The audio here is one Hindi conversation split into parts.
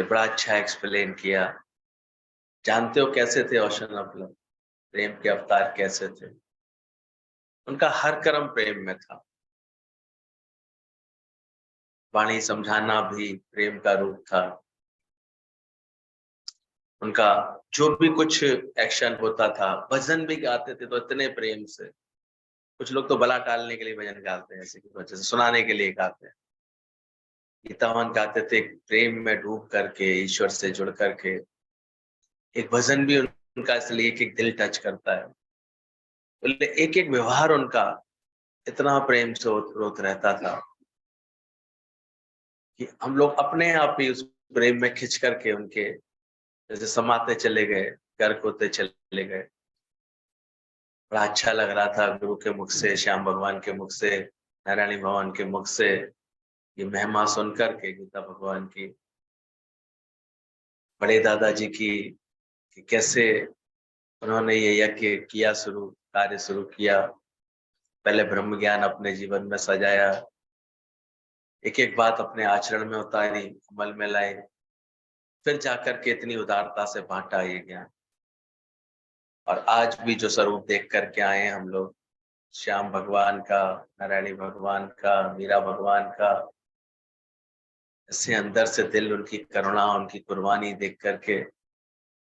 बड़ा अच्छा एक्सप्लेन किया। जानते हो कैसे थे ओशन अफलन, प्रेम के अवतार कैसे थे? उनका हर कर्म प्रेम में था। वाणी समझाना भी प्रेम का रूप था। उनका जो भी कुछ एक्शन होता था, भजन भी गाते थे तो इतने प्रेम से। कुछ लोग तो बला टालने के लिए भजन गाते हैं, ऐसे की वजह से सुनाने के लिए गाते हैं। गीतावन गाते थे प्रेम में डूब करके, ईश्वर से जुड़ करके। एक भजन भी उनका इसलिए एक एक दिल टच करता है। एक एक व्यवहार उनका इतना प्रेम से ओतप्रोत रहता था कि हम लोग अपने आप ही उस प्रेम में खिंच करके उनके जैसे समाते चले गए, गर्क होते चले गए। बड़ा अच्छा लग रहा था गुरु के मुख से, श्याम भगवान के मुख से, नारायणी भगवान के मुख से ये महिमा सुन करके गीता भगवान की, बड़े दादाजी की, कि कैसे उन्होंने ये यज्ञ किया, शुरू कार्य शुरू किया। पहले ब्रह्म ज्ञान अपने जीवन में सजाया, एक एक बात अपने आचरण में उतारी, अमल में लाई, फिर जाकर के इतनी उदारता से बांटा ये ज्ञान। और आज भी जो स्वरूप देख करके आए हैं हम लोग, श्याम भगवान का, नारायणी भगवान का, मीरा भगवान का, ऐसे अंदर से दिल उनकी करुणा, उनकी कुर्बानी देख करके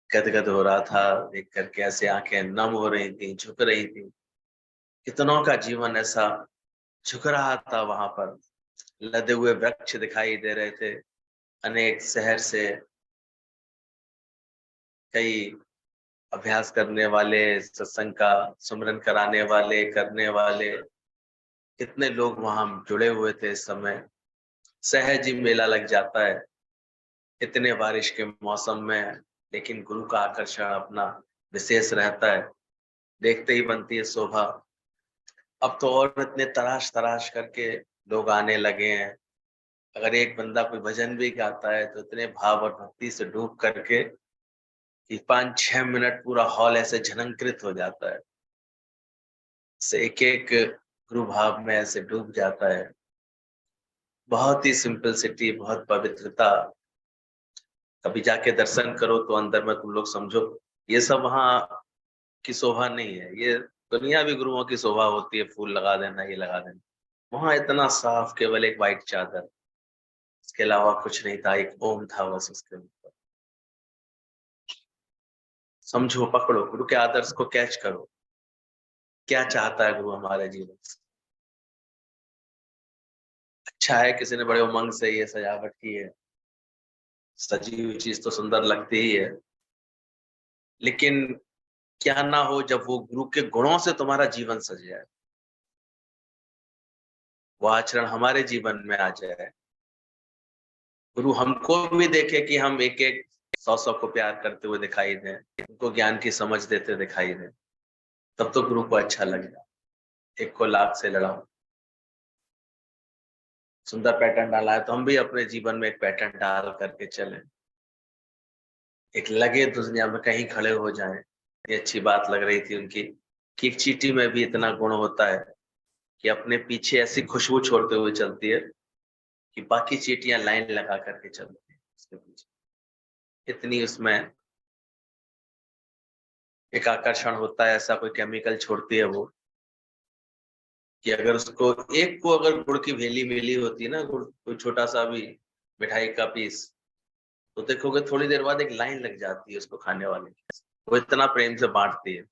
गदगद हो रहा था। देख करके ऐसे आंखें नम हो रही थी, झुक रही थी। कितनों का जीवन ऐसा झुक रहा था वहां पर। लदे हुए वृक्ष दिखाई दे रहे थे। अनेक शहर से कई अभ्यास करने वाले, सत्संग का सुमरन कराने वाले, करने वाले, कितने लोग वहां जुड़े हुए थे इस समय। सहज ही मेला लग जाता है इतने बारिश के मौसम में, लेकिन गुरु का आकर्षण अपना विशेष रहता है। देखते ही बनती है शोभा। अब तो और इतने तराश तराश करके लोग आने लगे हैं। अगर एक बंदा कोई भजन भी गाता है तो इतने भाव और भक्ति से डूब करके कि 5-6 मिनट पूरा हॉल ऐसे झनंकृत हो जाता है। से एक एक गुरु भाव में ऐसे डूब जाता है। बहुत ही सिंपलिसिटी, बहुत पवित्रता। कभी जाके दर्शन करो तो अंदर में तुम लोग समझो ये सब वहां की शोभा नहीं है। ये दुनिया भी गुरुओं की शोभा होती है, फूल लगा देना, ये लगा देना। वहां इतना साफ, केवल एक वाइट चादर, इसके अलावा कुछ नहीं था। एक ओम था बस उसके ऊपर। समझो, पकड़ो, गुरु के आदर्श को कैच करो। क्या चाहता है गुरु हमारे जीवन से? अच्छा है किसी ने बड़े उमंग से ये सजावट की है, सजी हुई चीज तो सुंदर लगती ही है, लेकिन क्या ना हो जब वो गुरु के गुणों से तुम्हारा जीवन सज जाए, वो आचरण हमारे जीवन में आ जाए। गुरु हमको भी देखे कि हम एक एक 100-100 को प्यार करते हुए दिखाई दें, उनको ज्ञान की समझ देते दिखाई दें, तब तो गुरु को अच्छा लगेगा। एक को लाख से लड़ाओ। सुंदर पैटर्न डाला है तो हम भी अपने जीवन में एक पैटर्न डाल करके चलें। एक लगे दुनिया में कहीं खड़े हो जाएं। ये अच्छी बात लग रही थी उनकी कि एक चींटी में भी इतना गुण होता है कि अपने पीछे ऐसी खुशबू छोड़ते हुए चलती है कि बाकी चींटियां लाइन लगा करके चलती है उसके पीछे। इतनी उसमें एक आकर्षण होता है, ऐसा कोई केमिकल छोड़ती है वो कि अगर उसको एक को अगर गुड़ की भेली मिली होती है ना, गुड़ कोई छोटा सा भी मिठाई का पीस, तो देखोगे थोड़ी देर बाद एक लाइन लग जाती है उसको खाने वाले की। वो इतना प्रेम से बांटती है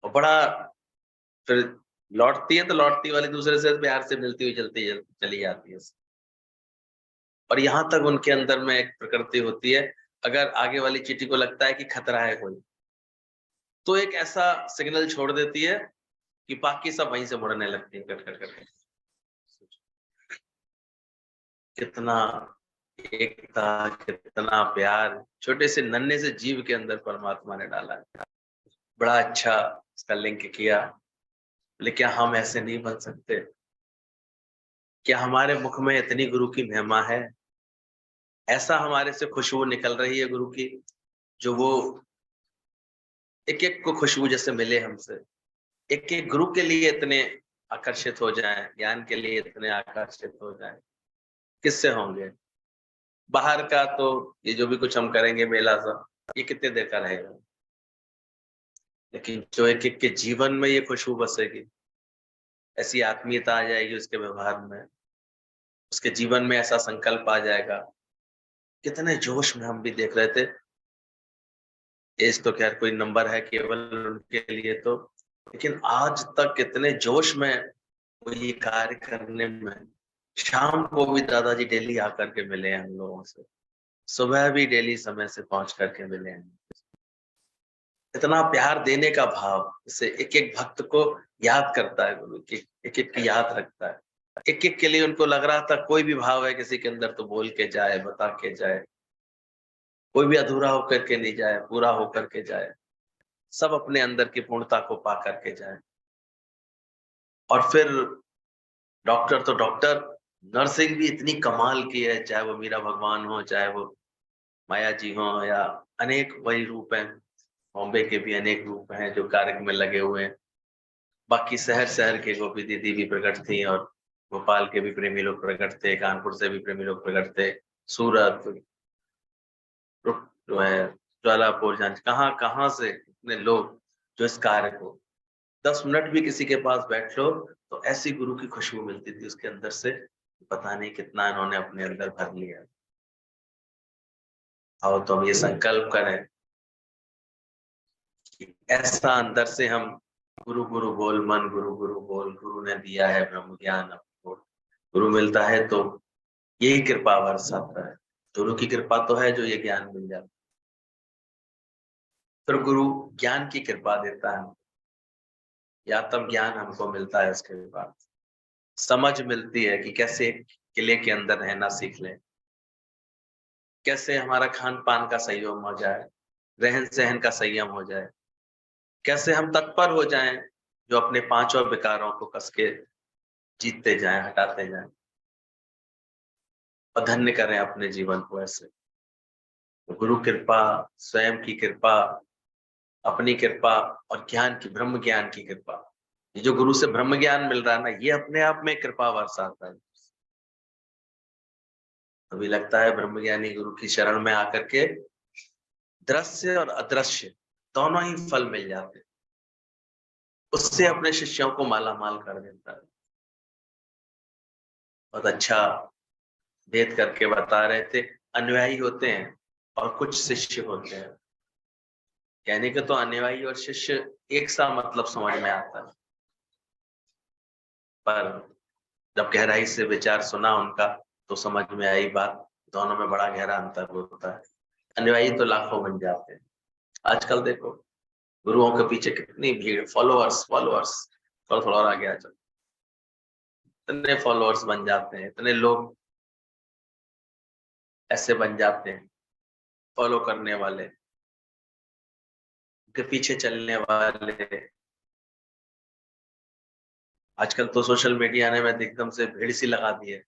और बड़ा, फिर लौटती है तो लौटती वाली दूसरे से प्यार से मिलती हुई चलती चली जाती है। और यहाँ तक उनके अंदर में एक प्रकृति होती है, अगर आगे वाली चींटी को लगता है कि खतरा है कोई, तो एक ऐसा सिग्नल छोड़ देती है कि बाकी सब वहीं से मुड़ने लगती है कट कट करके। कितना एकता, कितना प्यार छोटे से नन्हे से जीव के अंदर परमात्मा ने डाला है। बड़ा अच्छा इसका लिंक किया। लेकिन हम ऐसे नहीं बन सकते? क्या हमारे मुख में इतनी गुरु की महिमा है? ऐसा हमारे से खुशबू निकल रही है गुरु की, जो वो एक एक को खुशबू जैसे मिले हमसे, एक एक गुरु के लिए इतने आकर्षित हो जाएं, ज्ञान के लिए इतने आकर्षित हो जाएं। किससे होंगे? बाहर का तो ये जो भी कुछ हम करेंगे मेला सब, ये कितने देर का रहेगा, लेकिन जो एक एक के जीवन में ये खुशबू बसेगी, ऐसी आत्मीयता आ जाएगी उसके व्यवहार में, उसके जीवन में ऐसा संकल्प आ जाएगा। कितने जोश में हम भी देख रहे थे। एज तो खैर कोई नंबर है केवल उनके लिए तो, लेकिन आज तक कितने जोश में वो ये कार्य करने में। शाम को भी दादाजी डेली आकर के मिले हैं हम लोगों से, सुबह भी डेली समय से पहुंच करके मिले हैं। इतना प्यार देने का भाव, इससे एक एक भक्त को याद करता है गुरु, एक एक की याद रखता है। एक एक के लिए उनको लग रहा था कोई भी भाव है किसी के अंदर तो बोल के जाए, बता के जाए, कोई भी अधूरा होकर के नहीं जाए, पूरा होकर के जाए, सब अपने अंदर की पूर्णता को पा करके जाए। और फिर डॉक्टर तो डॉक्टर, नर्सिंग भी इतनी कमाल की है, चाहे वो मीरा भगवान हो, चाहे वो माया जी हो, या अनेक वही रूप हैं, बॉम्बे के भी अनेक रूप हैं जो कार्य में लगे हुए हैं। बाकी शहर शहर के गोपी दीदी भी प्रकट थी, और भोपाल के भी प्रेमी लोग प्रकट थे, कानपुर से भी प्रेमी लोग प्रकट थे, सूरत जो है, ज्वालापुर, जांच, कहाँ कहाँ से इतने लोग जो इस कार्य को 10 मिनट भी किसी के पास बैठ लो तो ऐसी गुरु की खुशबू मिलती थी उसके अंदर से, पता नहीं कितना इन्होंने अपने अंदर भर लिया। और तो हम ये संकल्प करें कि ऐसा अंदर से हम गुरु गुरु बोल मन, गुरु गुरु बोल, गुरु ने दिया है ब्रह्म ज्ञान हमको, गुरु मिलता है तो यही कृपा बरसाता है। गुरु की कृपा तो है जो ये ज्ञान मिल जाता है, फिर गुरु ज्ञान की कृपा देता है, या तब ज्ञान हमको मिलता है, उसके बाद समझ मिलती है कि कैसे किले के अंदर रहना सीख लें, कैसे हमारा खान पान का संयम हो जाए, रहन सहन का संयम हो जाए, कैसे हम तत्पर हो जाएं जो अपने पांचों विकारों को कस के जीतते जाएं, हटाते जाएं, और धन्य करें अपने जीवन को। ऐसे गुरु कृपा, स्वयं की कृपा, अपनी कृपा और ज्ञान की, ब्रह्म ज्ञान की कृपा, ये जो गुरु से ब्रह्म ज्ञान मिल रहा है ना, ये अपने आप में कृपा बरसाता है। अभी लगता है ब्रह्म ज्ञानी गुरु की शरण में आकर के दृश्य और अदृश्य दोनों ही फल मिल जाते, उससे अपने शिष्यों को माला माल कर देता है। बहुत अच्छा भेद करके बता रहे थे, अनुयायी होते हैं और कुछ शिष्य होते हैं। कहने के तो अनुयायी और शिष्य एक सा मतलब समझ में आता है, पर जब गहराई से विचार सुना उनका तो समझ में आई बात, दोनों में बड़ा गहरा अंतर होता है। अनुयायी तो लाखों बन जाते हैं। आजकल देखो गुरुओं के पीछे कितनी भीड़, फॉलोअर्स फॉलोअर्स, थोड़ा थोड़ा और आगे आ जाओ, इतने फॉलोअर्स बन जाते हैं, इतने लोग ऐसे बन जाते हैं फॉलो करने वाले, उनके पीछे चलने वाले। आजकल तो सोशल मीडिया ने में एकदम से भीड़ सी लगा दी है,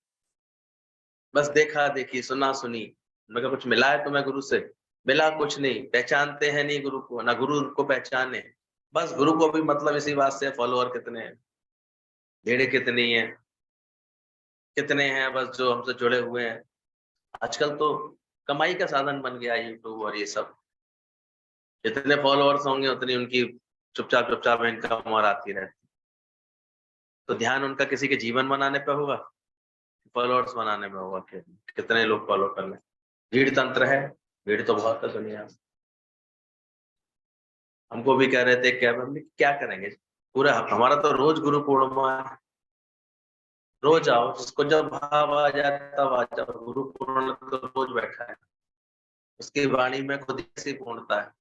बस देखा देखी, सुना सुनी। मगर कुछ मिला है तुम्हें गुरु से? मिला कुछ नहीं, पहचानते हैं नहीं गुरु को, ना गुरु को पहचाने। बस गुरु को भी मतलब इसी बात से फॉलोअर कितने हैं, भीड़ कितनी है, कितने हैं बस जो हमसे जुड़े हुए हैं। आजकल तो कमाई का साधन बन गया यूट्यूब और ये सब, जितने फॉलोअर्स होंगे उतनी उनकी चुपचाप चुपचाप इनकम और आती रहती। तो ध्यान उनका किसी के जीवन बनाने पे होगा, फॉलोअर्स बनाने में होगा कि कितने लोग फॉलो कर लें। भीड़ तंत्र है, भीड़ तो बहुत है दुनिया में। हमको भी कह रहे थे क्या, हमने क्या करेंगे पूरा हमारा तो रोज गुरु पूर्णिमा है, रोज आओ, जिसको जब भाव आ जाए तब आ जाओ। गुरु पूर्ण तो रोज बैठा है, उसकी वाणी में खुद ऐसी पूर्णता है।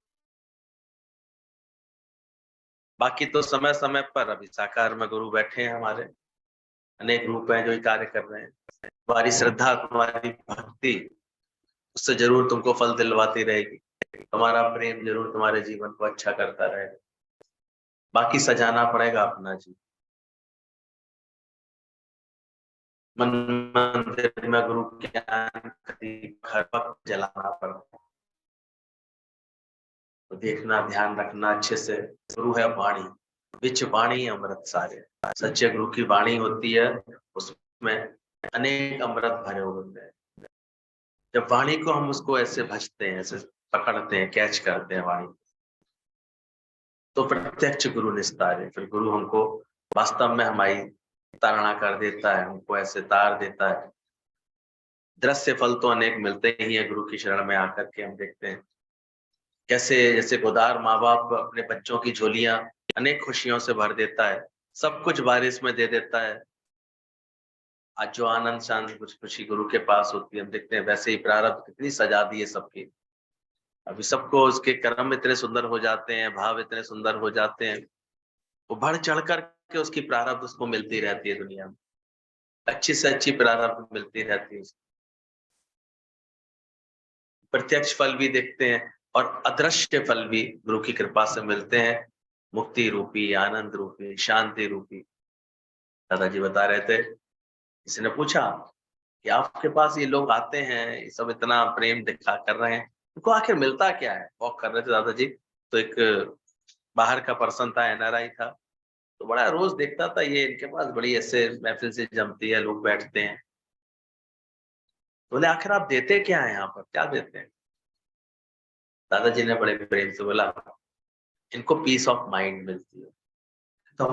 बाकी तो समय समय पर अभी साकार में गुरु बैठे हैं हमारे, अनेक रूप हैं जो ये कार्य कर रहे हैं। तुम्हारी श्रद्धा, तुम्हारी भक्ति उससे जरूर तुमको फल दिलवाती रहेगी, तुम्हारा प्रेम जरूर तुम्हारे जीवन को अच्छा करता रहेगा। बाकी सजाना पड़ेगा अपना जीवन, मन मंदिर में गुरु ज्ञान हर वक्त जलाना पड़ता है। तो देखना, ध्यान रखना अच्छे से। गुरु है वाणी, विच वाणी अमृत सारे, सच्चे गुरु की वाणी होती है, उसमें अनेक अमृत भरे होते हैं। जब वाणी को हम उसको ऐसे भजते हैं, ऐसे पकड़ते हैं, कैच करते हैं वाणी, तो प्रत्यक्ष गुरु निस्तार है। फिर गुरु हमको वास्तव में हमारी तारणा कर देता है, हमको ऐसे तार देता है। दृश्य फल तो अनेक मिलते ही है गुरु की शरण में आकर के। हम देखते हैं कैसे जैसे गोदार माँ बाप अपने बच्चों की झोलियां अनेक खुशियों से भर देता है, सब कुछ बारिश में दे देता है। आज जो आनंद शांति कुछ खुशी गुरु के पास होती है, हम देखते हैं वैसे ही प्रारब्ध कितनी सजा दी है सबकी। अभी सबको उसके कर्म इतने सुंदर हो जाते हैं, भाव इतने सुंदर हो जाते हैं, वो बढ़ चढ़ कर के उसकी प्रारब्ध उसको मिलती रहती है दुनिया में, अच्छी से अच्छी प्रारब्ध मिलती रहती है। प्रत्यक्ष फल भी देखते हैं और अदृश्य फल भी गुरु की कृपा से मिलते हैं, मुक्ति रूपी, आनंद रूपी, शांति रूपी। दादाजी बता रहे थे, किसी ने पूछा कि आपके पास ये लोग आते हैं, ये सब इतना प्रेम दिखा कर रहे हैं, उनको आखिर मिलता क्या है? वॉक कर रहे थे दादाजी, तो एक बाहर का पर्सन था, एनआरआई था, तो बड़ा रोज देखता था, ये इनके पास बड़ी ऐसे महफिल से जमती है, लोग बैठते हैं। बोले आखिर आप देते क्या है यहाँ पर, क्या देते हैं? दादाजी ने बड़े प्रेम से बोला, इनको पीस ऑफ माइंड मिलती है। तो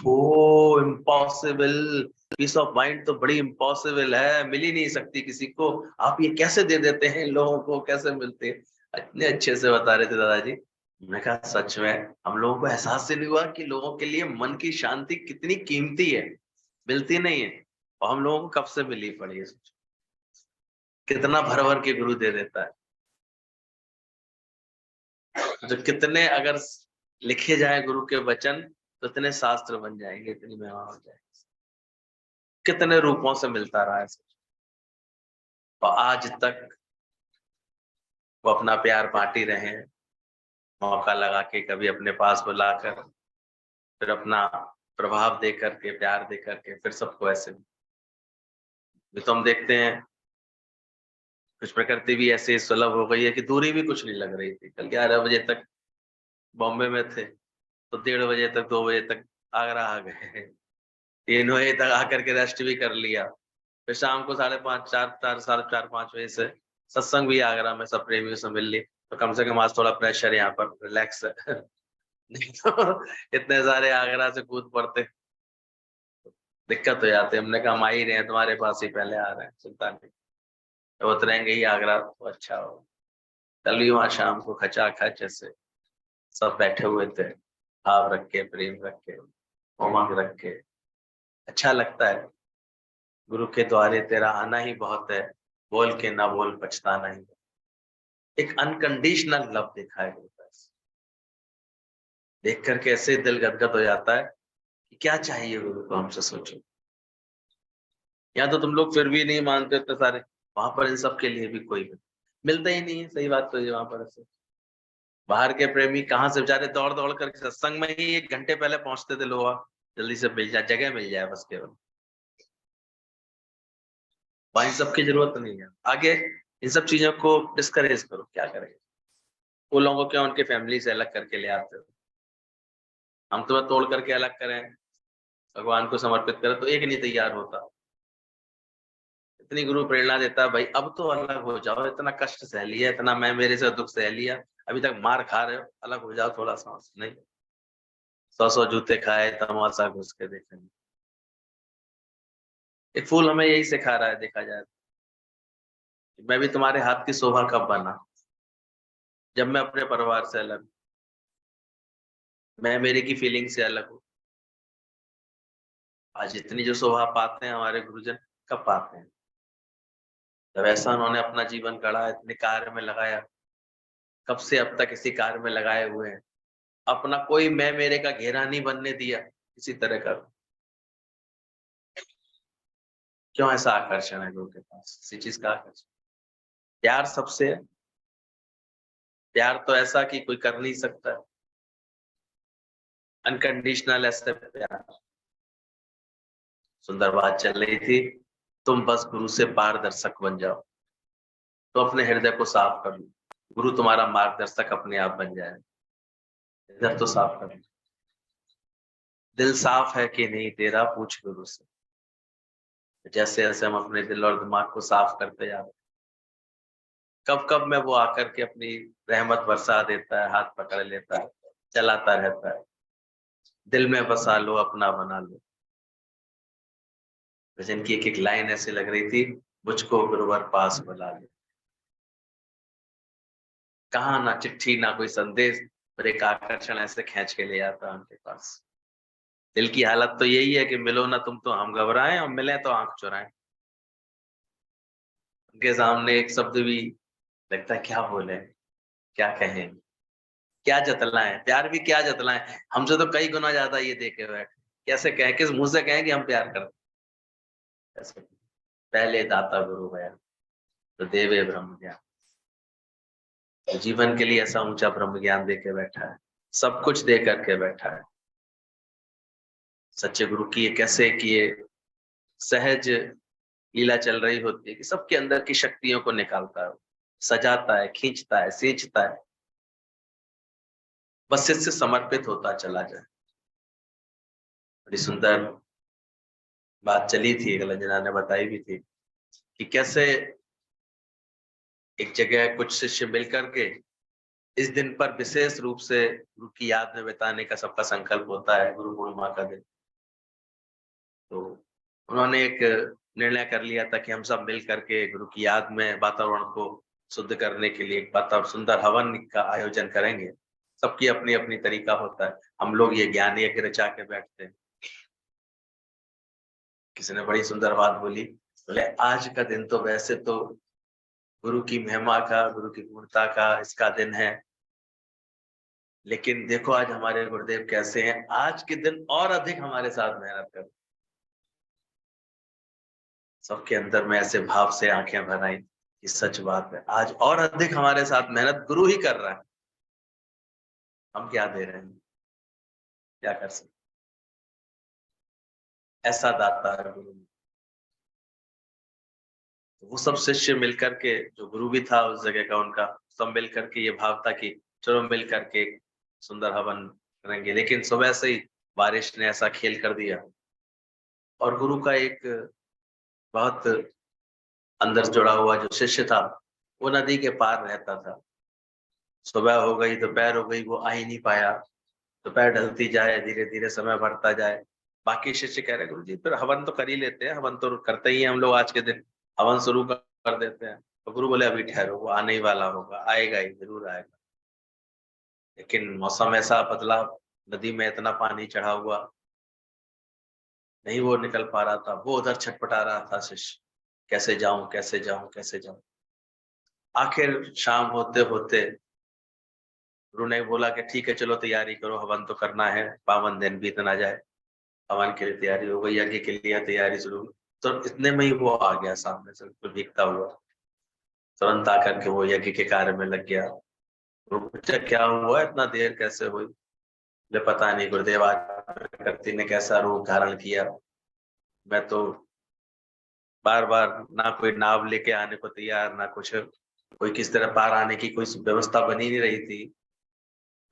वो इम्पॉसिबल, पीस ऑफ माइंड तो बड़ी इम्पॉसिबल है, मिल ही नहीं सकती किसी को, आप ये कैसे दे देते हैं इन लोगों को, कैसे मिलते हैं? इतने अच्छे से बता रहे थे दादाजी। मैंने कहा सच में हम लोगों को एहसास ही नहीं हुआ कि लोगों के लिए मन की शांति कितनी कीमती है, मिलती नहीं है, और हम लोगों को कब से मिली पड़ी है। कितना भर भर के गुरु दे देता है, जो कितने अगर लिखे जाए गुरु के वचन तो इतने शास्त्र बन जाएंगे, इतनी महिमा हो जाएगी। कितने रूपों से मिलता रहा है, और आज तक वो अपना प्यार बांट ही रहे हैं, मौका लगा के, कभी अपने पास बुलाकर, फिर अपना प्रभाव दे करके, प्यार दे करके, फिर सबको ऐसे। तो हम देखते हैं कुछ प्रकृति भी ऐसे सुलभ हो गई है कि दूरी भी कुछ नहीं लग रही थी। कल 11 बजे तक बॉम्बे में थे, तो 1:30 तक, 2 बजे तक आगरा आ गए, 3 बजे तक आकर के रेस्ट भी कर लिया, फिर शाम को 5:30, 4, 4:30, 5 बजे से सत्संग भी आगरा में सब प्रेमियों से मिल ली। तो कम से कम आज थोड़ा प्रेशर यहाँ पर रिलैक्स है। नहीं तो इतने सारे आगरा से कूद पड़ते, दिक्कत हो जाती है। हमने कहा हम आ ही रहे हैं तुम्हारे पास ही, पहले आ रहे हैं, चिंता नहीं, तो उतरेंगे ही आगरा तो अच्छा हो। कल भी वहाँ शाम को खचा खच ऐसे सब बैठे हुए थे, भाव रख के, प्रेम रख के, उमंग रख के, अच्छा लगता है। गुरु के द्वारे तेरा आना ही बहुत है, बोल के ना बोल पछताना ही। एक अनकंडीशनल लव देखा है गुरु का, देख करके ऐसे दिल गदगद हो जाता है कि क्या चाहिए गुरु को हमसे, सोचो। यहाँ तो तुम लोग फिर भी नहीं मानते इतने सारे, वहां पर इन सब के लिए भी कोई मिलता ही नहीं है। सही बात तो ये, वहां पर ऐसे बाहर के प्रेमी कहाँ से बेचारे दौड़ दौड़ करके सत्संग में ही 1 घंटे पहले पहुंचते थे लोग, जल्दी से मिल जाए, जगह मिल जाए बस, केवल वहाँ इन सब की जरूरत नहीं है। आगे इन सब चीजों को डिस्करेज करो, क्या करेंगे? वो लोगों को क्या उनके फैमिली से अलग करके ले आते हो? हम तुम्हें तोड़ करके अलग करें, भगवान को समर्पित करें, तो एक नहीं तैयार होता। इतनी गुरु प्रेरणा देता है, भाई अब तो अलग हो जाओ, इतना कष्ट सह लिया, इतना मैं मेरे से दुख सह लिया, अभी तक मार खा रहे हो, अलग हो जाओ थोड़ा सा। नहीं, 100 जूते खाए, तमाशा घुस के देखेंगे। एक फूल हमें यही सिखा रहा है, देखा जाए तो। मैं भी तुम्हारे हाथ की शोभा कब बना, जब मैं अपने परिवार से अलग, मैं मेरे की फीलिंग से अलग हूँ। आज इतनी जो शोभा पाते हैं हमारे गुरुजन, कब पाते हैं? जब ऐसा उन्होंने अपना जीवन गढ़ा, इतने कार्य में लगाया, कब से अब तक इसी कार्य में लगाए हुए हैं, अपना कोई मैं मेरे का घेरा नहीं बनने दिया किसी तरह का। क्यों ऐसा आकर्षण है गुरु के पास, इसी चीज का आकर्षण। प्यार सबसे है, प्यार तो ऐसा कि कोई कर नहीं सकता, अनकंडीशनल ऐसे प्यार। सुंदर बात चल रही थी, तुम बस गुरु से पारदर्शक बन जाओ, तो अपने हृदय को साफ कर लो, गुरु तुम्हारा मार्गदर्शक अपने आप बन जाए। हृदय तो साफ कर लो, दिल साफ है कि नहीं तेरा, पूछ गुरु से। जैसे जैसे हम अपने दिल और दिमाग को साफ करते जाते, कब कब में वो आकर के अपनी रहमत बरसा देता है, हाथ पकड़ लेता है, चलाता रहता है। दिल में बसा लो, अपना बना लो। भजन की एक एक लाइन ऐसे लग रही थी, मुझको गुरुवर पास बुला लो। कहाँ ना चिट्ठी ना कोई संदेश, पर एक आकर्षण ऐसे खींच के ले आता है उनके पास। दिल की हालत तो यही है कि मिलो ना तुम तो हम घबराएं, और मिले तो आंख चुराएं। उनके सामने एक शब्द भी लगता है क्या बोले, क्या कहें, क्या जतलाएं, प्यार भी क्या जतलाएं। हमसे तो कई गुना ज्यादा ये देखे बैठे, कैसे कहें, किस मुंह से कहें कि हम प्यार करते हैं। ऐसे पहले दाता गुरु गया तो देवे ब्रह्म ज्ञान। तो जीवन के लिए ऐसा ऊंचा ब्रह्म ज्ञान दे के बैठा है, सब कुछ दे करके बैठा है। सच्चे गुरु की ये कैसे कि ये सहज लीला चल रही होती है कि सबके अंदर की शक्तियों को निकालता है, सजाता है, खींचता है, सींचता है, बस इससे समर्पित होता चला जाए। बड़ी सुंदर बात चली थी, गलंजना ने बताई भी थी कि कैसे एक जगह कुछ शिष्य मिलकर के इस दिन पर विशेष रूप से गुरु की याद में बिताने का सबका संकल्प होता है, गुरु पूर्णिमा का दिन। तो उन्होंने एक निर्णय कर लिया था कि हम सब मिल करके गुरु की याद में वातावरण को शुद्ध करने के लिए एक वातावरण सुंदर हवन का आयोजन करेंगे। सबकी अपनी अपनी तरीका होता है। हम लोग ये ज्ञान यज्ञ रचा के बैठते हैं। किसी ने बड़ी सुंदर बात बोली, बोले आज का दिन तो वैसे तो गुरु की महिमा का, गुरु की पूर्णता का इसका दिन है, लेकिन देखो आज हमारे गुरुदेव कैसे हैं, आज के दिन और अधिक हमारे साथ मेहनत कर। सबके अंदर में ऐसे भाव से आंखें भर आई कि सच बात है, आज और अधिक हमारे साथ मेहनत गुरु ही कर रहा है। हम क्या दे रहे हैं, क्या कर सकते, ऐसा दाता है गुरु। तो वो सब शिष्य मिलकर के, जो गुरु भी था उस जगह का उनका, सब मिलकर के ये भाव था कि चलो मिल करके सुंदर हवन करेंगे। लेकिन सुबह से ही बारिश ने ऐसा खेल कर दिया, और गुरु का एक बहुत अंदर जुड़ा हुआ जो शिष्य था, वो नदी के पार रहता था। सुबह हो गई, दोपहर हो गई, वो आ ही नहीं पाया। दोपहर ढलती जाए, धीरे धीरे समय बढ़ता जाए। बाकी शिष्य कह रहे गुरु जी फिर हवन तो कर ही लेते हैं, हवन तो करते ही हैं हम लोग, आज के दिन हवन शुरू कर देते हैं। तो गुरु बोले अभी ठहरो, वो आने ही वाला होगा, आएगा ही, जरूर आएगा। लेकिन मौसम ऐसा बदला, नदी में इतना पानी चढ़ा हुआ, नहीं वो निकल पा रहा था। वो उधर छटपटा रहा था शिष्य, कैसे जाऊं, कैसे जाऊं, कैसे जाऊं। आखिर शाम होते होते गुरु ने बोला कि ठीक है चलो तैयारी करो, हवन तो करना है, पावन दिन बीत ना जाए। हवन के लिए तैयारी हो गई, यज्ञ के लिए तैयारी शुरू। तो इतने में ही वो आ गया सामने से, बिल्कुल भीगता हुआ। तुरंत आकर के वो यज्ञ के कार्य में लग गया। वो पूछा क्या हुआ, इतना देर कैसे हुई? मुझे पता नहीं गुरुदेव, आज प्रकृति ने कैसा रूप धारण किया। मैं तो बार बार ना कोई नाव लेके आने को तैयार, ना कुछ, कोई किस तरह पार आने की कोई व्यवस्था बनी नहीं रही थी।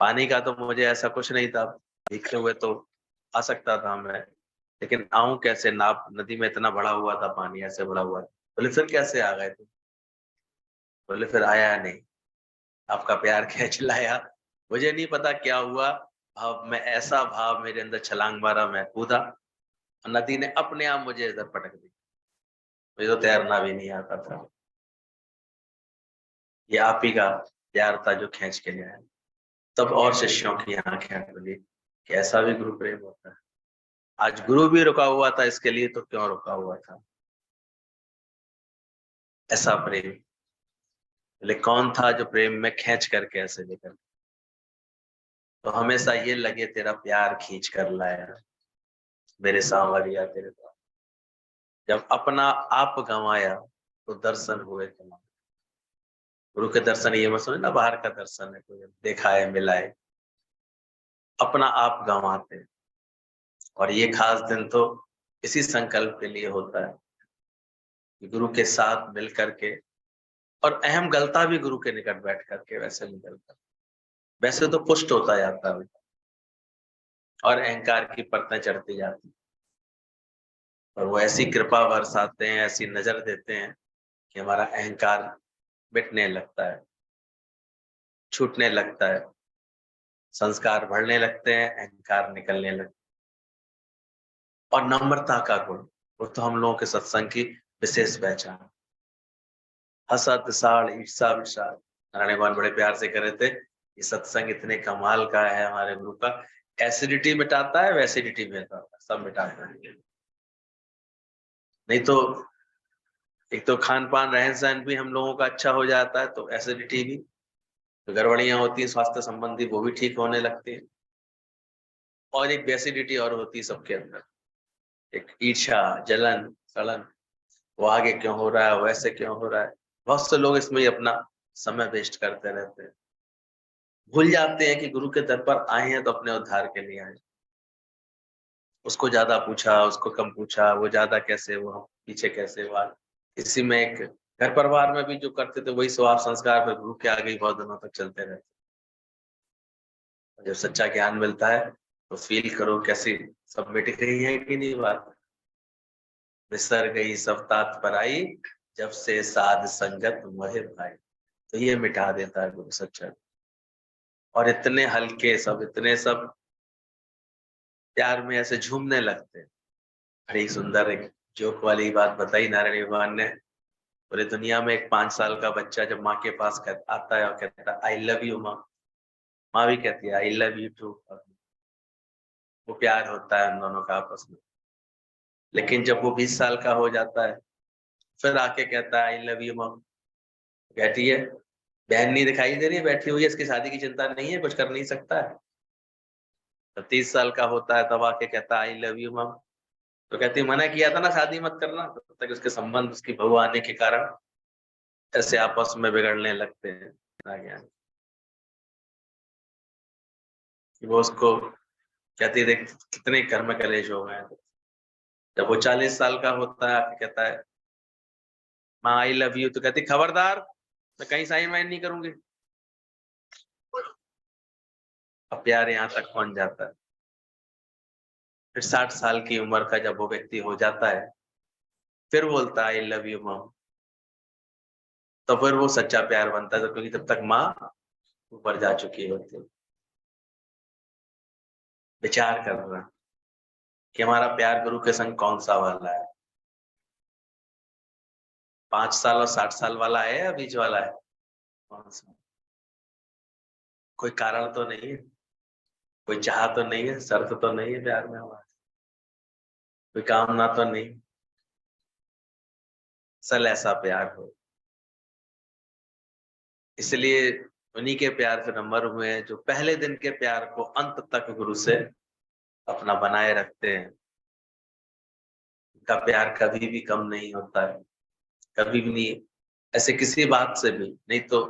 पानी का तो मुझे ऐसा कुछ नहीं था, भीगते हुए तो आ सकता था मैं, लेकिन आऊं कैसे? नाव नदी में इतना बड़ा हुआ था, पानी ऐसे बड़ा हुआ था। बोले फिर कैसे आ गए तुम? बोले फिर आया नहीं, आपका प्यार खींच लाया। मुझे नहीं पता क्या हुआ, भाव में ऐसा भाव मेरे अंदर छलांग मारा, मैं कूदा, नदी ने अपने आप मुझे इधर पटक दी। मुझे तो तैरना भी नहीं आता था। ये आप ही का प्यार था जो खींच के ले आया। तब और शिष्यों की आंखें खुली कि ऐसा भी गुरु प्रेम होता है। आज गुरु भी रुका हुआ था इसके लिए, तो क्यों रुका हुआ था? ऐसा प्रेम, बोले कौन था जो प्रेम में खींच करके ऐसे लेकर, तो हमेशा ये लगे तेरा प्यार खींच कर लाया मेरे सांवरिया तेरे पास। जब अपना आप गंवाया तो दर्शन हुए कमाल। गुरु के दर्शन ये मत समझना बाहर का दर्शन है, कोई देखा है मिला है, अपना आप गंवाते। और ये खास दिन तो इसी संकल्प के लिए होता है कि गुरु के साथ मिल करके, और अहम गलता भी गुरु के निकट बैठ करके वैसे नहीं गलता। वैसे तो पुष्ट होता जाता है और अहंकार की परतें चढ़ती जाती, और वो ऐसी कृपा बरसाते हैं, ऐसी नजर देते हैं कि हमारा अहंकार मिटने लगता है, छूटने लगता है, संस्कार बढ़ने लगते हैं, अहंकार निकलने लगता है। और नम्रता का गुण, वो तो हम लोगों के सत्संग की विशेष पहचान। हसद, साड़, ईर्षा, विषाद, नारायण भगवान बड़े प्यार से कह रहे थे, ये सत्संग इतने कमाल का है हमारे गुरु का, एसिडिटी मिटाता है, वैसिडिटी मिटाता है, सब मिटाता है। नहीं तो एक तो खान पान रहन सहन भी हम लोगों का अच्छा हो जाता है, तो एसिडिटी भी, तो गड़बड़ियां होती है स्वास्थ्य संबंधी, वो भी ठीक होने लगती है। और एक वैसिडिटी और होती है सबके अंदर, एक ईर्ष्या, जलन, सड़न, वो आगे क्यों हो रहा है, वैसे क्यों हो रहा है। बहुत से लोग इसमें ही अपना समय वेस्ट करते रहते हैं, भूल जाते हैं कि गुरु के दर पर आए हैं तो अपने उद्धार के लिए आए। उसको ज्यादा पूछा, उसको कम पूछा, वो ज्यादा कैसे हुआ, पीछे कैसे हुआ। इसी में एक घर परिवार में भी जो करते थे वही स्वभाव संस्कार फिर गुरु के आगे ही बहुत दिनों तक चलते रहते। जब सच्चा ज्ञान मिलता है तो फील करो कैसी सब मिट गई है कि नहीं बात। बिसर गई सब तात पराई, जब से साध संगत मोहे भाई। तो ये मिटा देता है गुरु सच्चा। और इतने हल्के सब, इतने सब प्यार में ऐसे झूमने लगते हैं। बड़ी सुंदर एक जोक वाली बात बताई नारायण भगवान ने। पूरे दुनिया में एक 5 साल का बच्चा जब माँ के पास आता है और कहता है आई लव यू माँ, माँ भी कहती है आई लव यू टू। वो प्यार होता है उन दोनों का आपस में। लेकिन जब वो 20 साल का हो जाता है फिर आके कहता है आई लव यू मम, कहती है बहन नहीं दिखाई दे रही है, बैठी हुई है, इसकी शादी की चिंता नहीं है, कुछ कर नहीं सकता है। तो 30 साल का होता है तब आके कहता है आई लव यू मम। तो कहती है मना किया था ना शादी मत करना, तब तक उसके संबंध उसकी बहू आने के कारण ऐसे आपस में बिगड़ने लगते हैं। आगे वो उसको कहती है देख कितने कर्म कलेश हो गए हैं। जब वो 40 साल का होता है आके कहता है माँ आई लव यू, तो कहती खबरदार मैं कहीं साइन वाइन नहीं करूंगी। अब प्यार यहाँ तक पहुंच जाता है। फिर 60 साल की उम्र का जब वो व्यक्ति हो जाता है फिर बोलता है आई लव यू मॉम। तो फिर वो सच्चा प्यार बनता है, तो क्योंकि तब तक माँ ऊपर जा चुकी होती है। विचार करना कि हमारा प्यार गुरु के संग कौन सा वाला है, 5 साल और 60 साल वाला है या बीच वाला है, कौन सा। कोई कारण तो नहीं है, कोई चाह तो नहीं है, शर्त तो नहीं है प्यार में हमारा, कोई कामना तो नहीं। सल ऐसा प्यार हो। इसलिए उन्हीं के प्यार से नंबर हुए हैं जो पहले दिन के प्यार को अंत तक गुरु से अपना बनाए रखते हैं। उनका प्यार कभी भी कम नहीं होता है, कभी भी नहीं। ऐसे किसी बात से भी नहीं तो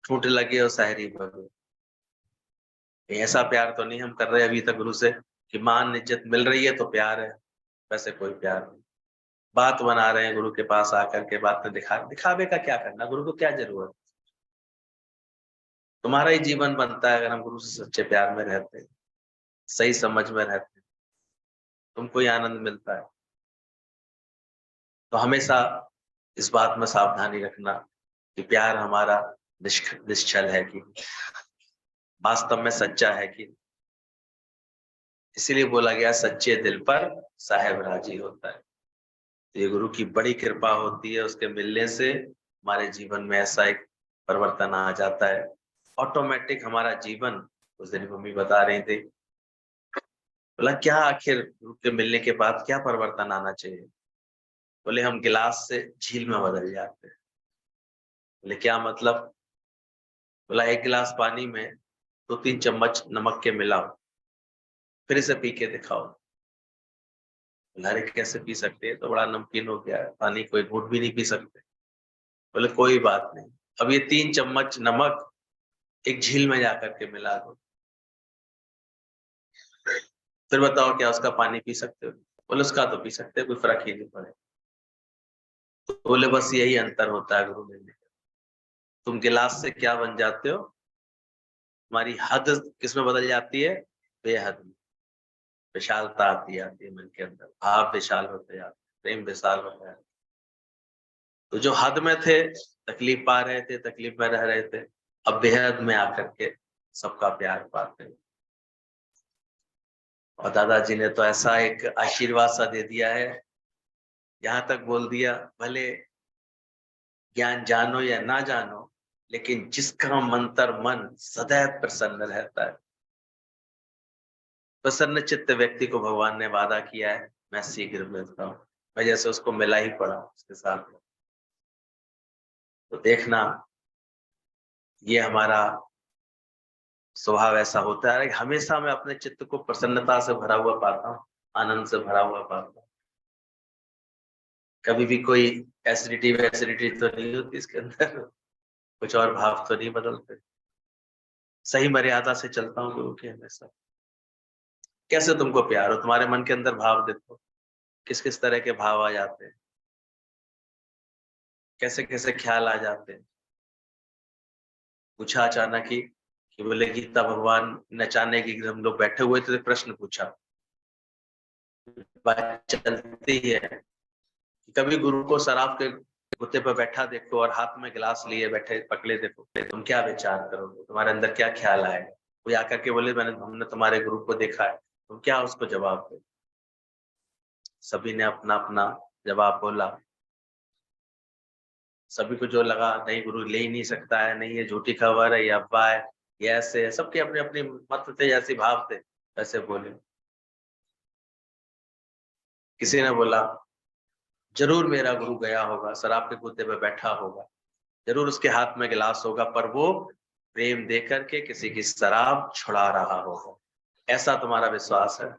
ठूठ लगे और शायरी बगे। ऐसा प्यार तो नहीं हम कर रहे अभी तक गुरु से कि मान इज्जत मिल रही है तो प्यार है, वैसे कोई प्यार नहीं। बात बना रहे हैं गुरु के पास आकर के, बात में दिखावे का क्या करना, गुरु को क्या जरूरत। तुम्हारा ही जीवन बनता है अगर हम गुरु से सच्चे प्यार में रहते हैं, सही समझ में रहते हैं, तुमको ही आनंद मिलता है। तो हमेशा इस बात में सावधानी रखना कि प्यार हमारा निश्चल है कि वास्तव में सच्चा है कि। इसीलिए बोला गया सच्चे दिल पर साहेब राजी होता है। तो ये गुरु की बड़ी कृपा होती है, उसके मिलने से हमारे जीवन में ऐसा एक परिवर्तन आ जाता है ऑटोमेटिक हमारा जीवन। उस दिन मम्मी बता रही थी, बोला क्या आखिर गुरु के मिलने के बाद क्या परिवर्तन आना चाहिए। बोले हम गिलास से झील में बदल जाते हैं। बोले क्या मतलब। बोला एक गिलास पानी में 2-3 चम्मच नमक के मिलाओ, फिर इसे पी के दिखाओ। बोला अरे कैसे पी सकते हैं, तो बड़ा नमकीन हो गया है पानी, कोई घूंट भी नहीं पी सकते। बोले कोई बात नहीं, अब ये 3 चम्मच नमक एक झील में जाकर के मिला दो, फिर बताओ क्या उसका पानी पी सकते हो। बोले उसका तो पी सकते हैं, कोई फर्क ही नहीं पड़े। तो बोले बस यही अंतर होता है गुरु मिलने का। तुम गिलास से क्या बन जाते हो, तुम्हारी हद किसमें बदल जाती है, बेहद में। विशालता आती है मन के अंदर, भाव विशाल होते जाते, प्रेम विशाल होता है। तो जो हद में थे, तकलीफ पा रहे थे, तकलीफ में रह रहे थे, अब बेहद में आकर के सबका प्यार पाते हैं। और दादाजी ने तो ऐसा एक आशीर्वाद सा दे दिया है, यहाँ तक बोल दिया, भले ज्ञान जानो या ना जानो, लेकिन जिसका मंत्र मन सदैव प्रसन्न रहता है, प्रसन्न चित्त व्यक्ति को भगवान ने वादा किया है, मैं शीघ्र मिलता हूँ। मैं जैसे उसको मिला ही पड़ा उसके साथ में। तो देखना, ये हमारा स्वभाव ऐसा होता है कि हमेशा मैं अपने चित्त को प्रसन्नता से भरा हुआ पाता हूँ, आनंद से भरा हुआ पाता हूँ। कभी भी कोई एसिडिटी वैसिडिटी तो नहीं होती इसके अंदर, कुछ और भाव तो नहीं बदलते। सही मर्यादा से चलता हूँ गुरु के हमेशा। कैसे तुमको प्यार हो, तुम्हारे मन के अंदर भाव देखो, किस किस तरह के भाव आ जाते हैं, कैसे कैसे ख्याल आ जाते हैं। पूछा अचानक ही कि बोले गीता भगवान नचाने की, हम लोग बैठे हुए थे, प्रश्न पूछा, बात चलती है कि कभी गुरु को शराब के गुत्ते पर बैठा देखो और हाथ में गिलास लिए बैठे पकड़े देखो, तुम क्या विचार करोगे, तुम्हारे अंदर क्या ख्याल आएगा। कोई आकर के बोले हमने तुम्हारे गुरु को देखा है, तुम क्या उसको जवाब दो। सभी ने अपना अपना जवाब बोला। सभी को जो लगा नहीं गुरु ले ही नहीं सकता है, नहीं ये झूठी खबर है, ये अफवाह है, ये ऐसे है, सबके अपने अपने मत थे, जैसे भाव थे वैसे बोले। किसी ने बोला जरूर मेरा गुरु गया होगा, शराब के कुत्ते पे बैठा होगा, जरूर उसके हाथ में गिलास होगा, पर वो प्रेम दे करके किसी की शराब छुड़ा रहा होगा। ऐसा तुम्हारा विश्वास है,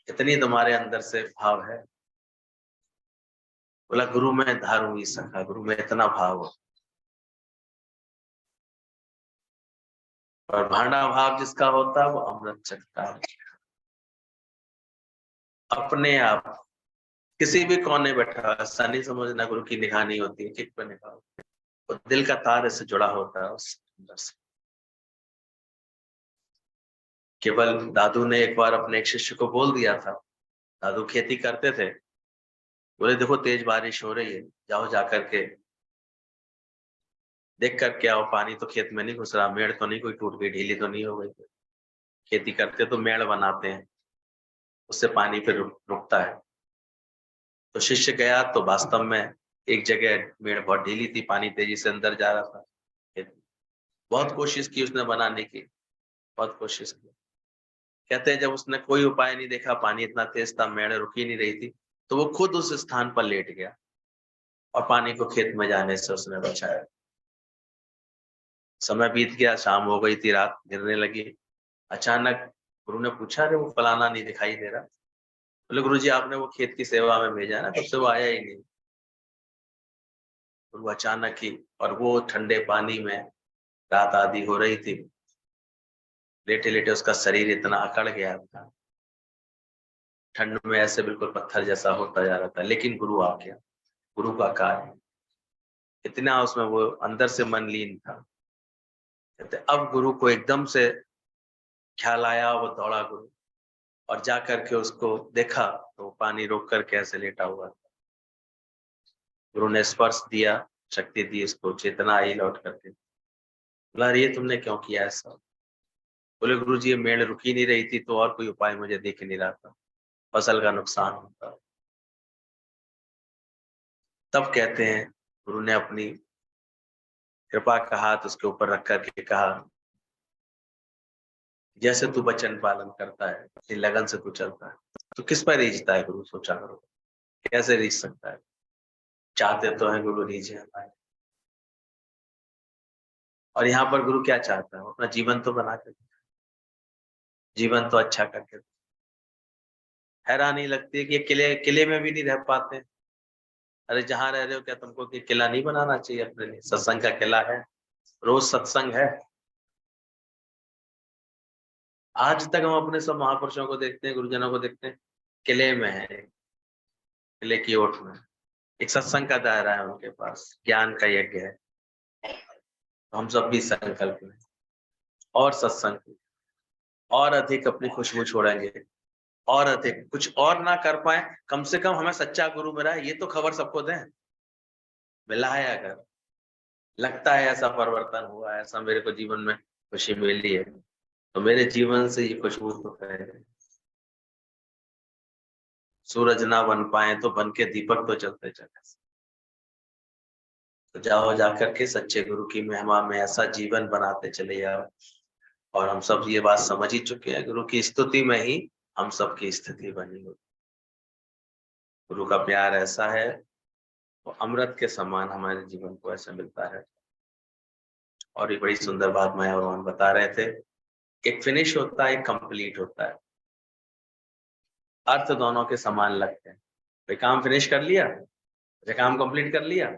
इतनी तुम्हारे अंदर से भाव है। बोला गुरु में धारू ही सका, गुरु में इतना भाव हो। और भांडा भाव जिसका होता है वो अमृत चखता है अपने आप। किसी भी कोने बैठा, ऐसा नहीं समझना गुरु की निगाह नहीं होती है, किक पर निगाह होती है। वो दिल का तार इससे जुड़ा होता है उस अंदर से। केवल दादू ने एक बार अपने एक शिष्य को बोल दिया था, दादू खेती करते थे, बोले देखो तेज बारिश हो रही है, जाओ जाकर के देख कर के आओ, पानी तो खेत में नहीं घुस रहा, मेड़ तो नहीं कोई टूट गई, ढीली तो नहीं हो गई। खेती करते तो मेड़ बनाते हैं, उससे पानी फिर रुकता है। तो शिष्य गया तो वास्तव में एक जगह मेड़ बहुत ढीली थी, पानी तेजी से अंदर जा रहा था। बहुत कोशिश की उसने बनाने की, बहुत कोशिश की। कहते हैं जब उसने कोई उपाय नहीं देखा, पानी इतना तेज था, मेड़ रुक ही नहीं रही थी, तो वो खुद उस स्थान पर लेट गया और पानी को खेत में जाने से उसने बचाया। समय बीत गया, शाम हो गई थी, रात गिरने लगी। अचानक गुरु ने पूछा अरे वो फलाना नहीं दिखाई दे रहा। बोले गुरु जी आपने वो खेत की सेवा में भेजा ना, तब से वो आया ही नहीं। और वो अचानक ही, और वो ठंडे पानी में, रात आधी हो रही थी, लेटे लेटे उसका शरीर इतना अकड़ गया था, ठंड में ऐसे बिल्कुल पत्थर जैसा होता जा रहा था। लेकिन गुरु आ गया, गुरु का कार्य इतना उसमें, वो अंदर से मन लीन था। कहते अब गुरु को एकदम से ख्याल आया, वो दौड़ा गुरु और जा करके उसको देखा तो पानी रोक करके ऐसे लेटा हुआ था। गुरु ने स्पर्श दिया, शक्ति दी, इसको चेतना आई लौट करके। बोला ये तुमने क्यों किया ऐसा। बोले गुरु जी ये मेड़ रुक ही नहीं रही थी, तो और कोई उपाय मुझे दिख नहीं रहा था, फसल का नुकसान होता। तब कहते हैं गुरु ने अपनी कृपा का हाथ उसके ऊपर रख करके कहा जैसे तू वचन पालन करता है, अपनी लगन से तू चलता है, तो किस पर रीझता है गुरु, सोचा करो, कैसे रीझ सकता है। चाहते तो है गुरु रीझे हमारे। और यहाँ पर गुरु क्या चाहता है, अपना जीवन तो बना कर, जीवन तो अच्छा करके। हैरानी लगती है कि ये किले किले में भी नहीं रह पाते। अरे जहाँ रह रहे हो क्या तुमको कि किला नहीं बनाना चाहिए अपने लिए, सत्संग का किला है, रोज सत्संग है। आज तक हम अपने सब महापुरुषों को देखते हैं, गुरुजनों को देखते हैं, किले में है, किले की ओट में एक सत्संग का दायरा है उनके पास, ज्ञान का यज्ञ है। तो हम सब भी संकल्प में और सत्संग और अधिक अपनी खुशबू छोड़ेंगे, और अधिक कुछ और ना कर पाए, कम से कम हमें सच्चा गुरु मिला है ये तो खबर सबको दें। मिला है, अगर लगता है ऐसा परिवर्तन हुआ है, ऐसा मेरे को जीवन में खुशी मिली है, तो मेरे जीवन से ये खुशबू तो फैले। सूरज ना बन पाए तो बन के दीपक तो चलते चले। तो जाओ जाकर के सच्चे गुरु की महिमा में ऐसा जीवन बनाते चले जाओ। और हम सब ये बात समझ ही चुके हैं, गुरु की स्तुति में ही हम सबकी स्थिति बनी हुई। गुरु का प्यार ऐसा है, वो अमृत के समान हमारे जीवन को ऐसे मिलता है। और ये बड़ी सुंदर बात मैं और मोहन बता रहे थे, एक फिनिश होता है, एक कंप्लीट होता है। अर्थ दोनों के समान लगते हैं। भाई काम फिनिश कर लिया, अच्छा काम कंप्लीट कर लिया,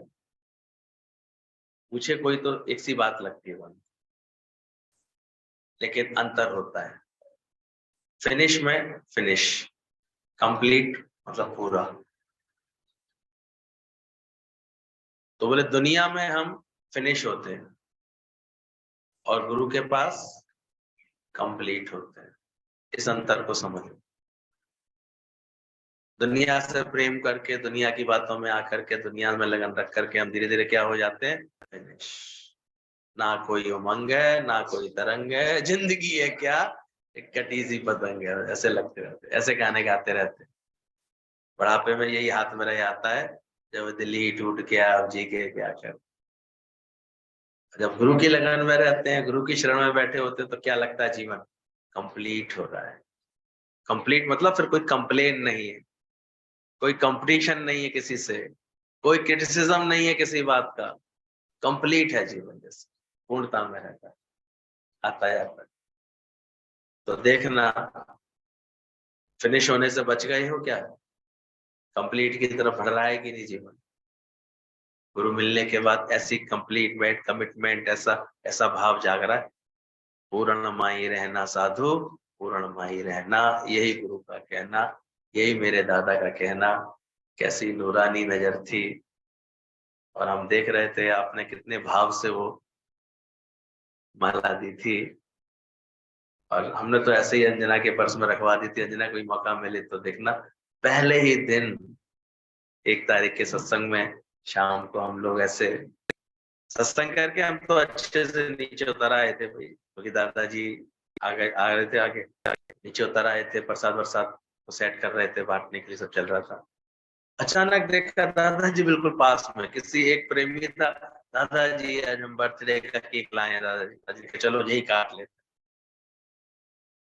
पूछे कोई तो एक सी बात लगती है दोनों, लेकिन अंतर होता है। फिनिश में फिनिश, कंप्लीट मतलब पूरा। तो बोले दुनिया में हम फिनिश होते हैं और गुरु के पास कंप्लीट होते हैं। इस अंतर को समझो। दुनिया से प्रेम करके, दुनिया की बातों में आकर के, दुनिया में लगन रख करके हम धीरे धीरे क्या हो जाते हैं, फिनिश। ना कोई उमंग है, ना कोई तरंग है, जिंदगी है क्या एक कटी सी पतंग है, ऐसे लगते रहते, ऐसे गाने गाते रहते। बुढ़ापे में यही हाथ में रह आता है, जब दिल ही टूट गया अब जी के क्या कर। जब गुरु की लगन में रहते हैं, गुरु की शरण में बैठे होते हैं, तो क्या लगता है, जीवन कंप्लीट हो रहा है। कंप्लीट मतलब फिर कोई कंप्लेन नहीं है, कोई कंपटीशन नहीं है किसी से, कोई क्रिटिसिज्म नहीं है किसी बात का। कंप्लीट है जीवन, जैसे पूर्णता में रहता है, आता जाता है। तो देखना, फिनिश होने से बच गए हो क्या, कंप्लीट की तरफ बढ़ रहा है कि नहीं जीवन। गुरु मिलने के बाद ऐसी कंप्लीटमेंट, कमिटमेंट, ऐसा ऐसा भाव जाग रहा है, पूर्ण माई रहना साधु, पूर्ण माई रहना, यही गुरु का कहना, यही मेरे दादा का कहना। कैसी नूरानी नजर थी, और हम देख रहे थे आपने कितने भाव से वो माला दी थी। और हमने तो ऐसे ही अंजना के पर्स में रखवा दी थी। अंजना कोई मौका मिले तो देखना, पहले ही दिन 1 तारीख के सत्संग में शाम को हम लोग ऐसे सत्संग करके हम तो अच्छे से नीचे उतर आए थे भाई, क्योंकि दादाजी आगे आ रहे थे, आगे नीचे उतर आए थे, प्रसाद वरसाद को सेट कर रहे थे, बांटने के लिए सब चल रहा था। अचानक देखा दादाजी बिल्कुल पास में, किसी एक प्रेमी था, दादाजी आज हम बर्थडे का केक लाए हैं, दादाजी के चलो यही काट लेते।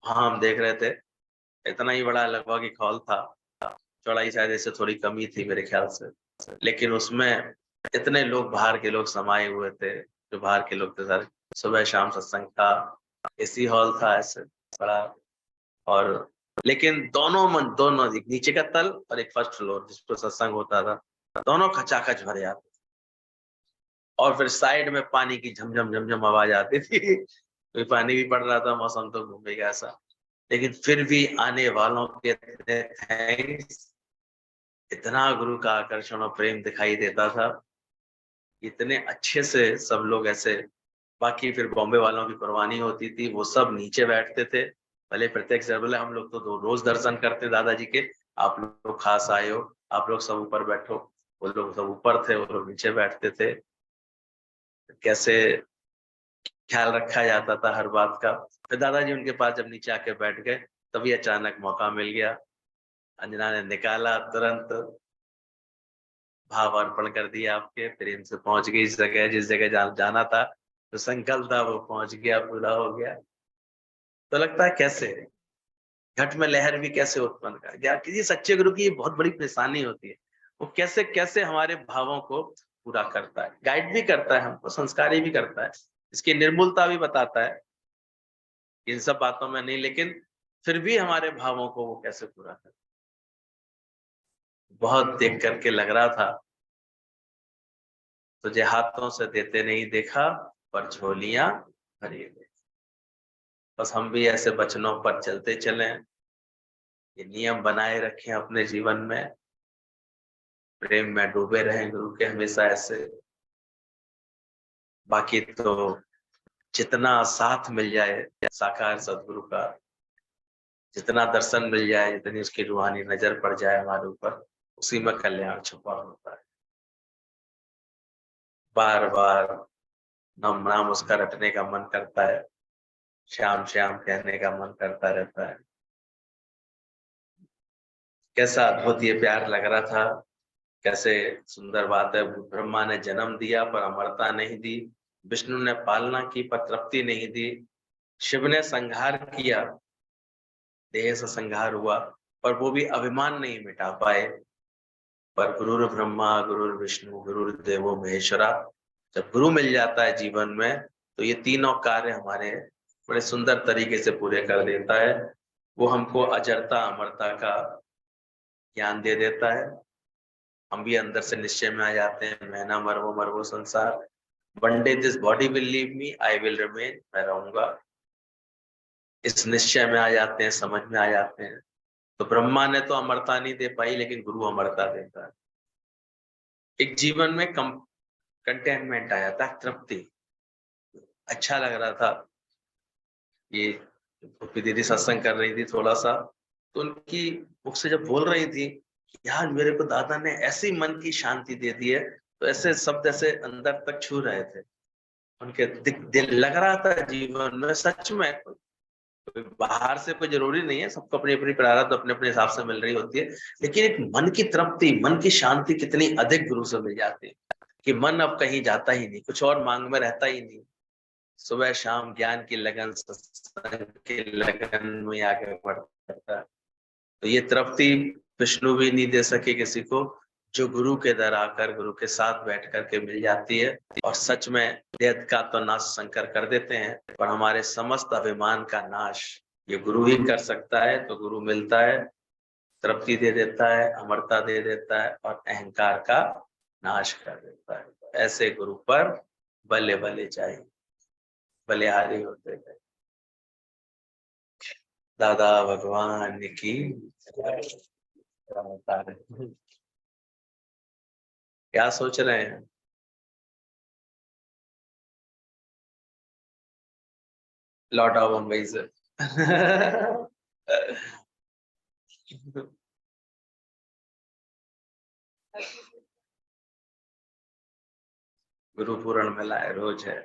हाँ हम देख रहे थे, इतना ही बड़ा लगभग एक हॉल था, चौड़ाई शायद ऐसे थोड़ी कमी थी मेरे ख्याल से, लेकिन उसमें इतने लोग बाहर के लोग समाये हुए थे, जो बाहर के लोग थे सारे। सुबह शाम सत्संग था, एसी हॉल था ऐसे बड़ा। और लेकिन दोनों एक नीचे का तल और एक फर्स्ट फ्लोर जिस पर सत्संग होता था, दोनों खचाखच भरे आते। और फिर साइड में पानी की झमझम झमझम आवाज आती थी। कोई पानी भी पड़ रहा था, मौसम तो घूमेगा ऐसा, लेकिन फिर भी आने वालों के इतने थैंक्स, इतना गुरु का आकर्षण और प्रेम दिखाई देता था, इतने अच्छे से सब लोग ऐसे। बाकी फिर बॉम्बे वालों की कुर्बानी होती थी, वो सब नीचे बैठते थे, भले प्रत्यक्ष बोले हम लोग तो रोज दर्शन करते दादाजी के, आप लोग खास आए हो, आप लोग सब ऊपर बैठो। वो लोग सब ऊपर थे, वो लोग नीचे बैठते थे। कैसे ख्याल रखा जाता था हर बात का। फिर दादाजी उनके पास जब नीचे आके बैठ गए, तभी अचानक मौका मिल गया, अंजना ने निकाला तुरंत, भाव अर्पण कर दिया आपके, प्रेम से पहुंच गई इस जगह, जिस जगह जाना था, तो संकल्प था वो पहुंच गया, पूरा हो गया। तो लगता है कैसे घट में लहर भी कैसे उत्पन्न कर गया। किसी सच्चे गुरु की ये बहुत बड़ी परेशानी होती है, वो कैसे कैसे हमारे भावों को पूरा करता है, गाइड भी करता है हमको, संस्कारी भी करता है, इसकी निर्मूलता भी बताता है, इन सब बातों में नहीं, लेकिन फिर भी हमारे भावों को वो कैसे पूरा करता है। बहुत देख करके लग रहा था, तुझे हाथों से देते नहीं देखा, पर झोलियां भरी ले। बस हम भी ऐसे वचनों पर चलते चलें, ये नियम बनाए रखें अपने जीवन में, प्रेम में डूबे रहें गुरु के हमेशा ऐसे। बाकी तो जितना साथ मिल जाए साकार सदगुरु का, जितना दर्शन मिल जाए, जितनी उसकी रूहानी नजर पड़ जाए हमारे ऊपर, उसी में कल्याण छुपा होता है। बार बार नाम नाम उसका रटने का मन करता है, श्याम श्याम कहने का मन करता रहता है। कैसा अद्भुत ये प्यार लग रहा था, कैसे सुंदर बात है। ब्रह्मा ने जन्म दिया पर अमरता नहीं दी, विष्णु ने पालना की पर तृप्ति नहीं दी, शिव ने संहार किया, देह से संहार हुआ, पर वो भी अभिमान नहीं मिटा पाए। पर गुरुर ब्रह्मा गुरुर विष्णु गुरुर्देवो महेश्वरा, जब गुरु मिल जाता है जीवन में तो ये तीनों कार्य हमारे बड़े सुंदर तरीके से पूरे कर देता है। वो हमको अजरता अमरता का ज्ञान दे देता है। हम भी अंदर से निश्चय में आ जाते हैं, मैं ना मरवो संसार, one day this body will leave me, I will remain, मैं रहूंगा। इस निश्चय में आ जाते हैं, समझ में आ जाते हैं। तो ब्रह्मा ने तो अमरता नहीं दे पाई, लेकिन गुरु अमरता देता है। एक जीवन में कंटेनमेंट आ जाता है, तृप्ति। अच्छा लग रहा था। ये गोपी दीदी सत्संग कर रही थी थोड़ा सा, तो उनकी मुख से जब बोल रही थी कि यार मेरे को दादा ने ऐसी मन की शांति दे दी है, तो ऐसे शब्द ऐसे अंदर तक छू रहे थे। उनके दिल लग रहा था जीवन में सच में। कोई बाहर से कोई जरूरी नहीं है, सबको अपनी अपनी प्रारब्ध अपने अपने हिसाब से मिल रही होती है, लेकिन एक मन की तृप्ति, मन की शांति कितनी अधिक गुरु से मिल जाती है कि मन अब कहीं जाता ही नहीं, कुछ और मांग में रहता ही नहीं। सुबह शाम ज्ञान की लगन, सत्संग की लगन में आगे बढ़ता है। तो ये तृप्ति विष्णु भी नहीं दे सके किसी को, जो गुरु के दर आकर गुरु के साथ बैठ करके मिल जाती है। और सच में देह का तो नाश शंकर कर देते हैं, पर हमारे समस्त अभिमान का नाश ये गुरु ही कर सकता है। तो गुरु मिलता है, तृप्ति दे देता है, अमरता दे देता है और अहंकार का नाश कर देता है। ऐसे गुरु पर बल्ले बल्ले चाहिए, बलिहारी होते गए। दादा भगवान की क्या बता रहे हैं? क्या सोच रहे हैं? लौट आओ मुंबई से। गुरु पूर्ण मिला है, रोज है।